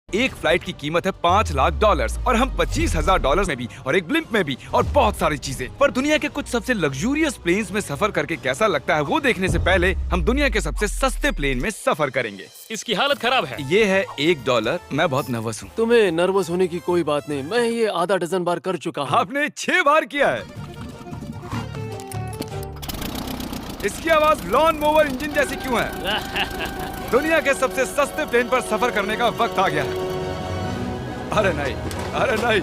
एक फ्लाइट की कीमत है $5 लाख और हम $25,000 में भी और एक ब्लिम्प में भी और बहुत सारी चीजें। पर दुनिया के कुछ सबसे लग्जूरियस प्लेन्स में सफर करके कैसा लगता है वो देखने से पहले हम दुनिया के सबसे सस्ते प्लेन में सफर करेंगे। इसकी हालत खराब है। ये है $1। मैं बहुत नर्वस हूँ। तुम्हें नर्वस होने की कोई बात नहीं, मैं ये आधा डजन बार कर चुका हूँ। आपने 6 बार किया है। इसकी आवाज लॉन मोवर इंजन जैसी क्यों है? दुनिया के सबसे सस्ते प्लेन पर सफर करने का वक्त आ गया है। अरे नहीं, अरे नहीं,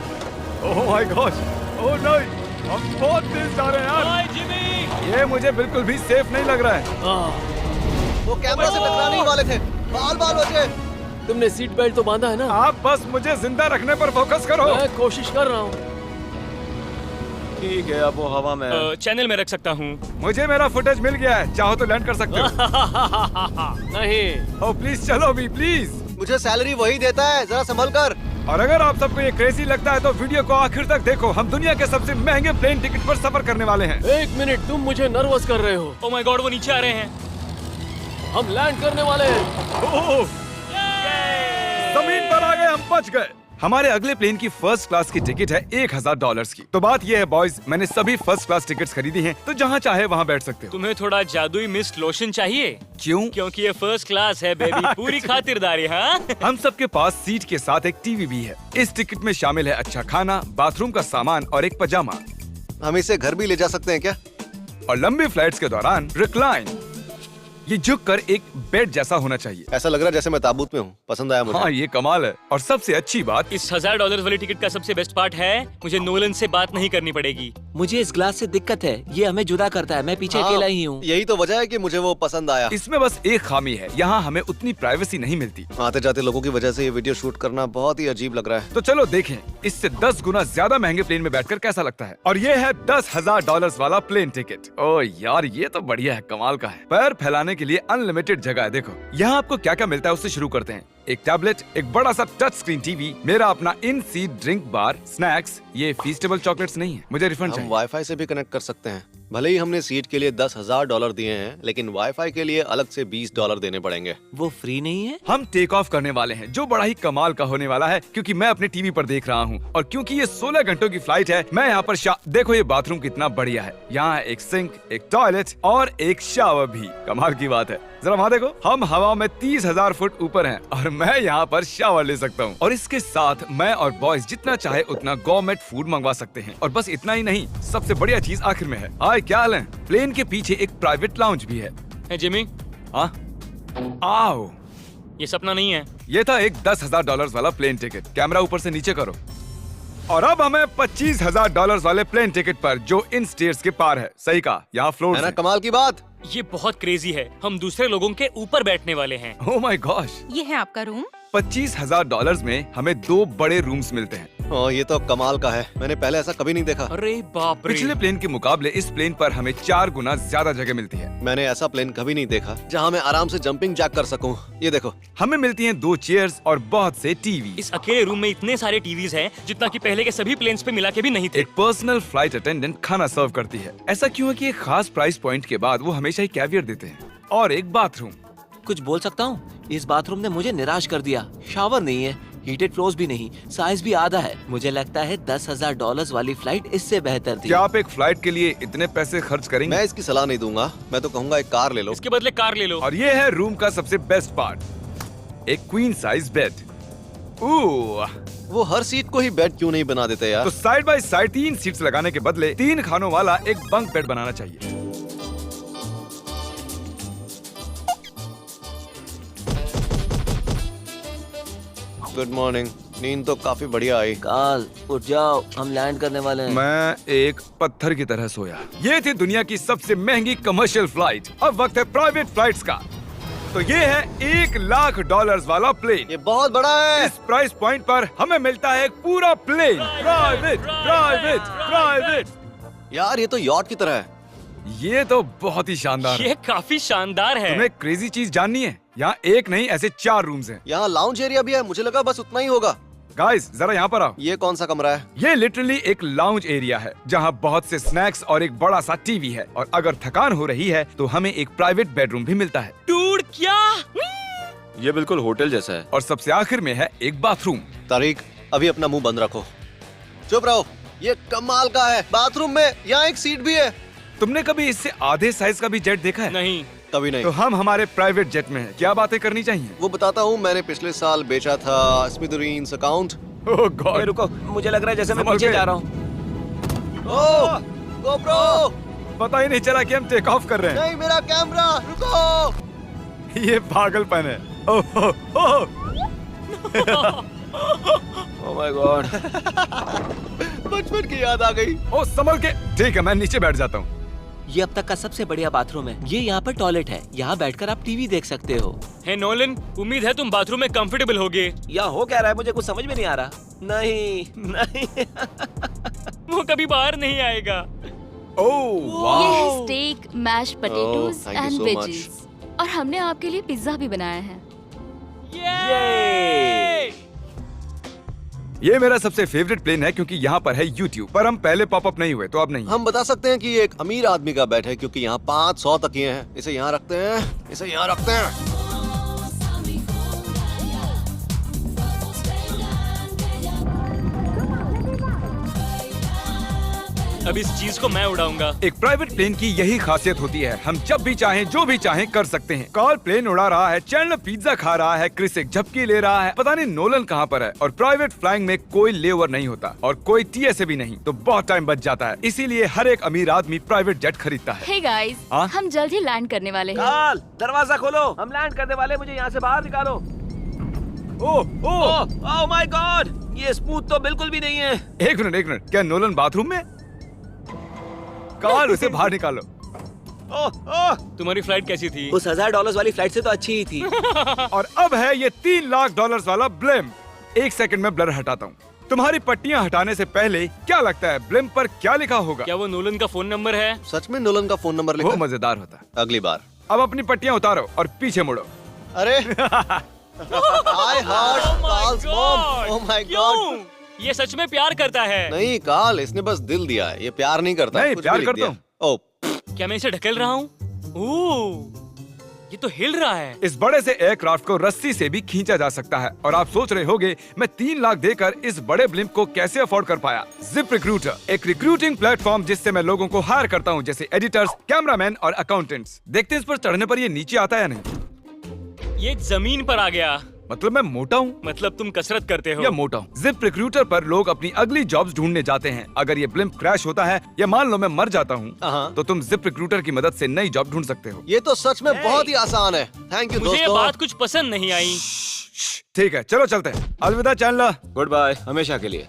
ओह माय गॉड, ओह नहीं, हम बहुत तेज जा रहे हैं यार। हाय जिमी, ये मुझे बिल्कुल भी सेफ नहीं लग रहा है। वो कैमरा से टकराने ही वाले थे। बाल बाल बचे। तुमने सीट बेल्ट तो बांधा है ना? आप बस मुझे जिंदा रखने पर फोकस करो। मैं कोशिश कर रहा हूँ। ठीक है, अब वो हवा में चैनल में रख सकता हूँ। मुझे मेरा फुटेज मिल गया है, चाहो तो लैंड कर सकते हो। नहीं। ओह प्लीज चलो भी प्लीज। मुझे सैलरी वही देता है, जरा संभल कर। और अगर आप सबको ये क्रेजी लगता है तो वीडियो को आखिर तक देखो। हम दुनिया के सबसे महंगे प्लेन टिकट पर सफर करने वाले हैं। 1 मिनट, तुम मुझे नर्वस कर रहे हो। ओह माय गॉड, वो नीचे आ रहे हैं। हम लैंड करने वाले हैं। ओह, जमीन पर आ गए, हम बच गए। हमारे अगले प्लेन की फर्स्ट क्लास की टिकट है $1,000 की। तो बात ये है बॉयज, मैंने सभी फर्स्ट क्लास टिकट्स खरीदी हैं, तो जहाँ चाहे वहाँ बैठ सकते हो। तुम्हें थोड़ा जादुई मिस्ट लोशन चाहिए? क्यों? क्योंकि ये फर्स्ट क्लास है बेबी, पूरी खातिरदारी। हाँ, हम सबके पास सीट के साथ एक टीवी भी है। इस टिकट में शामिल है अच्छा खाना, बाथरूम का सामान और एक पजामा। हम इसे घर भी ले जा सकते हैं क्या? और लंबी फ्लाइट्स के दौरान रिक्लाइन, ये झुककर एक बेड जैसा होना चाहिए। ऐसा लग रहा है जैसे मैं ताबूत में हूँ। पसंद आया मुझे। हाँ ये कमाल है। और सबसे अच्छी बात, इस $1,000 वाली टिकट का सबसे बेस्ट पार्ट है, मुझे नोलन से बात नहीं करनी पड़ेगी। मुझे इस ग्लास से दिक्कत है, ये हमें जुदा करता है। मैं पीछे हाँ, अकेला ही हूँ। यही तो वजह है कि मुझे वो पसंद आया। इसमें बस एक खामी है, यहाँ हमें उतनी प्राइवेसी नहीं मिलती। आते जाते लोगों की वजह से ये वीडियो शूट करना बहुत ही अजीब लग रहा है। तो चलो देखें इससे 10 गुना ज्यादा महंगे प्लेन में बैठकर कैसा लगता है। और ये है $10,000 वाला प्लेन टिकट। ओह यार, ये तो बढ़िया है, कमाल का है। पैर फैलाने के लिए अनलिमिटेड जगह है। देखो यहाँ आपको क्या क्या मिलता है, उससे शुरू करते हैं। एक टैबलेट, एक बड़ा सा टच स्क्रीन टीवी, मेरा अपना इन सीट ड्रिंक बार, स्नैक्स। ये फीस्टेबल चॉकलेट्स नहीं है, मुझे रिफंड हम चाहिए। वाईफाई से भी कनेक्ट कर सकते हैं। भले ही हमने सीट के लिए $10,000 दिए हैं, लेकिन वाईफाई के लिए अलग से $20 देने पड़ेंगे। वो फ्री नहीं है? हम टेक ऑफ करने वाले हैं, जो बड़ा ही कमाल का होने वाला है, क्योंकि मैं अपने टीवी पर देख रहा हूँ। और क्योंकि ये 16 घंटों की फ्लाइट है, मैं यहाँ पर देखो ये बाथरूम कितना बढ़िया है। यहाँ एक सिंक, एक टॉयलेट और एक शावर भी। कमाल की बात है, जरा वहाँ देखो, हम हवा में 30,000 फुट ऊपर हैं और मैं यहाँ पर शावर ले सकता हूँ। और इसके साथ मैं और बॉयज जितना चाहे उतना गवर्नमेंट फूड मंगवा सकते हैं। और बस इतना ही नहीं, सबसे बढ़िया चीज आखिर में है। हाय क्या हाल है? प्लेन के पीछे एक प्राइवेट लाउंज भी है। है जिमी, हाँ, आओ। ये सपना नहीं है। ये था एक $10,000 वाला प्लेन टिकट। कैमरा ऊपर से नीचे करो। और अब हमें $25,000 वाले प्लेन टिकट पर, जो इन स्टेयर्स के पार है। सही कहा, यहाँ फ्लोर है ना कमाल की बात? ये बहुत क्रेजी है, हम दूसरे लोगों के ऊपर बैठने वाले हैं। Oh my gosh. ये है आपका रूम। $25,000 में हमें 2 बड़े रूम्स मिलते हैं। ओह, ये तो कमाल का है, मैंने पहले ऐसा कभी नहीं देखा। अरे बाप रे। पिछले प्लेन के मुकाबले इस प्लेन पर हमें 4 गुना ज्यादा जगह मिलती है। मैंने ऐसा प्लेन कभी नहीं देखा जहाँ मैं आराम से जंपिंग जैक कर सकूं। ये देखो, हमें मिलती हैं 2 चेयर्स और बहुत से टीवी। इस अकेले रूम में इतने सारे टीवीज हैं, जितना कि पहले के सभी प्लेन्स पे मिला के भी नहीं थे। एक पर्सनल फ्लाइट अटेंडेंट खाना सर्व करती है। ऐसा क्यों है कि एक खास प्राइस पॉइंट के बाद वो हमेशा ही कैवियर देते हैं। और एक बाथरूम। कुछ बोल सकता हूँ? इस बाथरूम ने मुझे निराश कर दिया। शावर नहीं है, हीटेड फ्लोर्स भी नहीं, साइज भी आधा है। मुझे लगता है $10,000 वाली फ्लाइट इससे बेहतर थी। क्या आप एक फ्लाइट के लिए इतने पैसे खर्च करेंगे? मैं इसकी सलाह नहीं दूंगा। मैं तो कहूँगा एक कार ले लो। इसके बदले कार ले लो। और ये है रूम का सबसे बेस्ट पार्ट, एक क्वीन साइज बेड। वो हर सीट को ही बेड क्यों नहीं बना देते यार? तो साइड बाय साइड 3 सीट्स लगाने के बदले 3 खानों वाला एक बंक बेड बनाना चाहिए। Good morning. नींद तो काफी बढ़िया आई। काल उठ जाओ, हम लैंड करने वाले हैं। मैं एक पत्थर की तरह सोया। ये थी दुनिया की सबसे महंगी कमर्शियल फ्लाइट। अब वक्त है प्राइवेट फ्लाइट्स का। तो ये है $1,00,000 वाला प्लेन। ये बहुत बड़ा है। इस प्राइस पॉइंट पर हमें मिलता है एक पूरा प्लेन। Private, private, private. यार ये तो यॉट की तरह है। ये तो बहुत ही शानदार है। ये काफी शानदार है। तुम्हें क्रेजी चीज जाननी है? यहाँ एक नहीं, ऐसे 4 रूम्स हैं। यहाँ लाउंज एरिया भी है, मुझे लगा बस उतना ही होगा। गाइस जरा यहाँ पर आओ। ये कौन सा कमरा है? ये लिटरली एक लाउंज एरिया है, जहाँ बहुत से स्नैक्स और एक बड़ा सा टीवी है। और अगर थकान हो रही है तो हमें एक प्राइवेट बेडरूम भी मिलता है। डूड क्या? ये बिल्कुल होटल जैसा है। और सबसे आखिर में है एक बाथरूम। तारिक, अभी अपना मुंह बंद रखो। चुप रहो। ये कमाल का है। बाथरूम में यहाँ एक सीट भी है। तुमने कभी इससे आधे साइज का भी जेट देखा है? नहीं। कभी नहीं। तो हम हमारे प्राइवेट जेट में हैं। क्या बातें करनी चाहिए? वो बताता हूँ, मैंने पिछले साल बेचा था स्मिथुरीन्स अकाउंट। ओह गॉड। रुको, मुझे लग रहा है जैसे मैं संभल पीछे के। जा रहा हूँ। ओह गोप्रो, पता ही नहीं चला कि हम टेक ऑफ कर रहे नहीं मेरा कैमरा, रुको। हैं। ये पागलपन है। Oh oh, oh. Oh my God. बचपन की याद आ गई। ओह संभल के। ठीक है, मैं नीचे बैठ जाता हूँ। ये अब तक का सबसे बढ़िया बाथरूम है। ये यहाँ पर टॉयलेट है। यहाँ बैठकर आप टीवी देख सकते हो। हे नोलन, उम्मीद है तुम बाथरूम में कंफर्टेबल होगे। या हो क्या रहा है, मुझे कुछ समझ में नहीं आ रहा। नहीं नहीं। वो कभी बाहर नहीं आएगा। ओह ये वाह। है steak, mash potatoes thank you and so veggies. और हमने आपके लिए पिज्जा भी बनाया है। ये ये मेरा सबसे फेवरेट प्लेन है क्योंकि यहाँ पर है YouTube। पर हम पहले पॉपअप नहीं हुए तो अब नहीं। हम बता सकते हैं कि ये एक अमीर आदमी का बेड है क्योंकि यहाँ 500 तकिए हैं। इसे यहाँ रखते हैं, इसे यहाँ रखते हैं। अब इस चीज को मैं उड़ाऊंगा। एक प्राइवेट प्लेन की यही खासियत होती है, हम जब भी चाहें जो भी चाहें कर सकते हैं। कार्ल प्लेन उड़ा रहा है, चैंडलर पिज्जा खा रहा है, क्रिस एक झपकी ले रहा है, पता नहीं नोलन कहाँ पर है। और प्राइवेट फ्लाइंग में कोई लेओवर नहीं होता और कोई TSA भी नहीं, तो बहुत टाइम बच जाता है। इसीलिए हर एक अमीर आदमी प्राइवेट जेट खरीदता है। हे गाइस, हाँ? हम जल्द ही लैंड करने वाले हैं। काल, दरवाजा खोलो, हम लैंड करने वाले। मुझे यहाँ से बाहर निकालो। ओह ओह, ओह माय गॉड, ये स्मूथ तो बिल्कुल भी नहीं है। एक मिनट, क्या नोलन बाथरूम में? कार्ल उसे बाहर निकालो। ओह ओह, तुम्हारी फ्लाइट कैसी थी? उस $1000 वाली फ्लाइट से तो अच्छी ही थी। और अब है ये $3 लाख वाला ब्लेम। एक सेकंड में ब्लर हटाता हूँ। तुम्हारी पट्टियाँ हटाने से पहले क्या लगता है ब्लेम पर क्या लिखा होगा? क्या वो नोलन का फोन नंबर है? सच में नोलन का फोन नंबर लिखा वो है? मजेदार होता है। अगली बार। अब अपनी पट्टियाँ उतारो और पीछे मुड़ो। अरे I heard Carl's mom. Oh my God. क्यों? ये सच में प्यार करता है? नहीं कार्ल, इसने बस दिल दिया है। ये प्यार नहीं करता। नहीं, कुछ प्यार भी लिख करता दिया। हूँ। ओह, क्या मैं इसे ढकेल रहा हूँ? ओह, ये तो हिल रहा है। इस बड़े से एयरक्राफ्ट को रस्सी से भी खींचा जा सकता है। और आप सोच रहे होंगे मैं 3 लाख देकर इस बड़े ब्लिम्प को कैसे अफोर्ड कर पाया। जिप रिक्रूटर, एक रिक्रूटिंग प्लेटफॉर्म जिससे मैं लोगों को हायर करता हूँ, जैसे एडिटर्स, कैमरामैन और अकाउंटेंट्स। देखते हैं इस पर चढ़ने पर ये नीचे आता है या नहीं। ये जमीन पर आ गया। मतलब मैं मोटा हूँ मतलब तुम कसरत करते हो? या मोटा हूँ। जिप रिक्रूटर पर लोग अपनी अगली जॉब्स ढूंढने जाते हैं। अगर ये ब्लिम्प क्रैश होता है या मान लो मैं मर जाता हूँ, हाँ। तो तुम जिप रिक्रूटर की मदद से नई जॉब ढूंढ सकते हो। ये तो सच में बहुत ही आसान है। थैंक यू मुझे ये दोस्तों। बात कुछ पसंद नहीं आई। ठीक है, चलो चलते हैं। अलविदा चैंडलर। गुड बाय, हमेशा के लिए।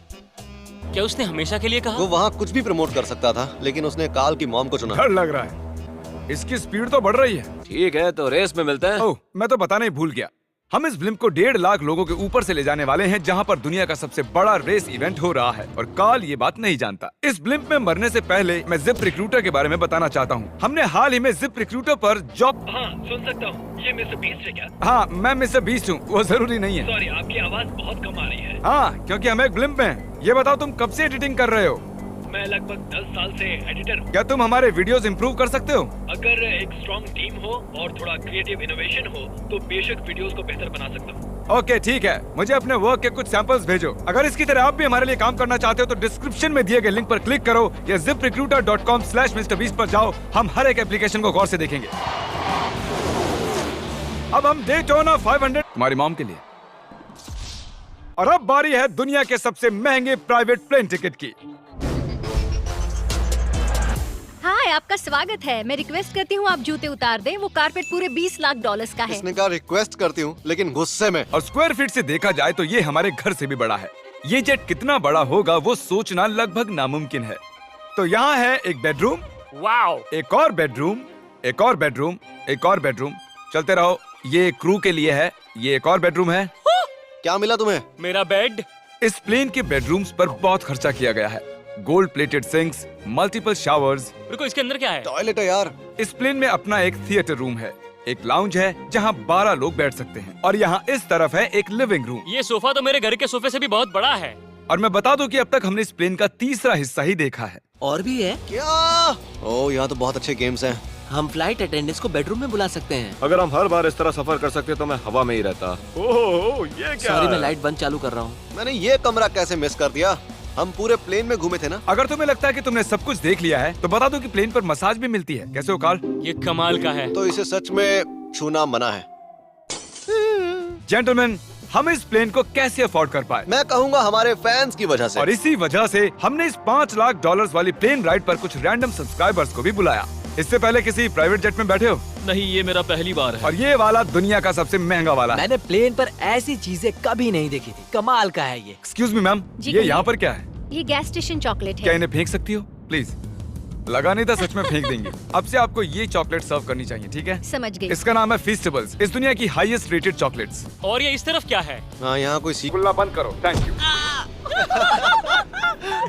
क्या उसने हमेशा के लिए कहा? वो वहाँ कुछ भी प्रमोट कर सकता था, लेकिन उसने कार्ल की मॉम को चुना। डर लग रहा है। इसकी स्पीड तो बढ़ रही है। ठीक है, तो रेस में मिलते हैं। ओह, मैं तो बताना ही भूल गया। हम इस ब्लिम्प को 1.5 लाख लोगों के ऊपर से ले जाने वाले हैं, जहां पर दुनिया का सबसे बड़ा रेस इवेंट हो रहा है। और कार्ल ये बात नहीं जानता। इस ब्लिम्प में मरने से पहले मैं जिप रिक्रूटर के बारे में बताना चाहता हूँ। हमने हाल ही में जिप रिक्रूटर पर जॉब। हाँ, सुन सकता हूँ। ये मिस्टर बीस्ट है क्या? हाँ, मैं मिस्टर बीस्ट हूँ। वो जरूरी नहीं है। सॉरी, आपकी आवाज बहुत कम आ रही है। हाँ, क्योंकि हम एक ब्लिम्प में हैं। ये बताओ तुम कब से एडिटिंग कर रहे हो? मैं लगभग 10 साल से एडिटर हूँ। क्या तुम हमारे वीडियोस इंप्रूव कर सकते हो? अगर एक स्ट्रॉन्ग टीम हो और थोड़ा क्रिएटिव इनोवेशन हो तो बेशक वीडियोस को बेहतर बना सकता हूँ। ओके ठीक है, मुझे अपने वर्क के कुछ सैंपल्स भेजो। अगर इसकी तरह आप भी हमारे लिए काम करना चाहते हो तो डिस्क्रिप्शन में दिए गए लिंक पर क्लिक करो या ziprecruiter.com/MrBeast पर जाओ। हम हर एक एप्लीकेशन को गौर से देखेंगे। अब हम डेटोना 500 तुम्हारी मॉम के लिए। और अब बारी है दुनिया के सबसे महंगे प्राइवेट प्लेन टिकट की। हाय, आपका स्वागत है। मैं रिक्वेस्ट करती हूँ आप जूते उतार दें। वो कारपेट पूरे $20 लाख का है। इसने कहा रिक्वेस्ट करती हूँ, लेकिन गुस्से में। और स्क्वायर फीट से देखा जाए तो ये हमारे घर से भी बड़ा है। ये जेट कितना बड़ा होगा वो सोचना लगभग नामुमकिन है। तो यहाँ है एक बेडरूम, वाओ, एक और बेडरूम, एक और बेडरूम, एक और बेडरूम। चलते रहो। ये क्रू के लिए है। ये एक और बेडरूम है। क्या मिला तुम्हें? मेरा बेड। इस प्लेन के बेडरूम्स पर बहुत खर्चा किया गया है। Gold plated sinks, multiple showers. रुको, इसके अंदर क्या है? टॉयलेट है यार। इस प्लेन में अपना एक थिएटर रूम है, एक लाउंज है जहाँ 12 लोग बैठ सकते हैं, और यहाँ इस तरफ है एक लिविंग रूम। ये सोफा तो मेरे घर के सोफे से भी बहुत बड़ा है। और मैं बता दूं कि अब तक हमने इस प्लेन का तीसरा हिस्सा ही देखा है। और भी है? क्या? ओह, यहाँ तो बहुत अच्छे गेम्स हैं। हम फ्लाइट अटेंडेंस को बेडरूम में बुला सकते हैं। अगर हम हर बार इस तरह सफर कर सकते तो मैं हवा में ही रहता। ओह ये क्या सॉरी, मैं है? लाइट बंद चालू कर रहा हूँ। मैंने ये कमरा कैसे मिस कर दिया? हम पूरे प्लेन में घूमे थे ना। अगर तुम्हें लगता है कि तुमने सब कुछ देख लिया है तो बता दो कि प्लेन पर मसाज भी मिलती है। कैसे हो कार्ल? ये कमाल का है। तो इसे सच में छूना मना है। जेंटलमैन, हम इस प्लेन को कैसे अफोर्ड कर पाए? मैं कहूँगा हमारे फैंस की वजह से। और इसी वजह से हमने इस $5 लाख वाली प्लेन राइड पर कुछ रैंडम सब्सक्राइबर्स को भी बुलाया। इससे पहले किसी प्राइवेट जेट में बैठे हो? नहीं, ये मेरा पहली बार है। और ये वाला दुनिया का सबसे महंगा वाला है। मैंने प्लेन पर ऐसी चीजें कभी नहीं देखी थी। कमाल का है ये। एक्सक्यूज मी मैम, जी ये कहिए। यहाँ पर क्या है? ये गैस स्टेशन चॉकलेट क्या है। इन्हें फेंक सकती हो प्लीज? लगा नहीं था, सच में फेंक देंगे। अब से आपको ये चॉकलेट सर्व करनी चाहिए, ठीक है? समझ गई। इसका नाम है फीस्टेबल्स, इस दुनिया की हाईएस्ट रेटेड चॉकलेट्स। और ये इस तरफ क्या है? हाँ, यहाँ कोई गुल्ला बंद करो, थैंक यू।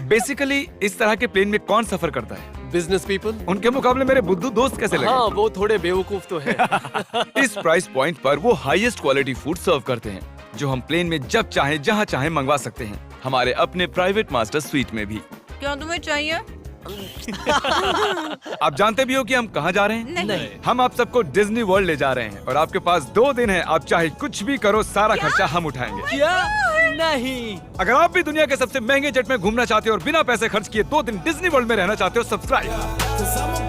बेसिकली इस तरह के प्लेन में कौन सफर करता है? Business people. उनके मुकाबले मेरे बुद्धू दोस्त कैसे लगे? हाँ, वो थोड़े बेवकूफ तो है। इस प्राइस पॉइंट पर वो हाईएस्ट क्वालिटी फूड सर्व करते हैं, जो हम प्लेन में जब चाहे जहाँ चाहे मंगवा सकते हैं, हमारे अपने प्राइवेट मास्टर स्वीट में भी। क्या तुम्हें चाहिए? आप जानते भी हो कि हम कहाँ जा रहे हैं? नहीं। हम आप सबको डिज्नी वर्ल्ड ले जा रहे हैं और आपके पास 2 दिन है। आप चाहे कुछ भी करो, सारा खर्चा हम उठाएंगे। क्या? नहीं। अगर आप भी दुनिया के सबसे महंगे जेट में घूमना चाहते हो और बिना पैसे खर्च किए 2 दिन डिज्नी वर्ल्ड में रहना चाहते हो, सब्सक्राइब।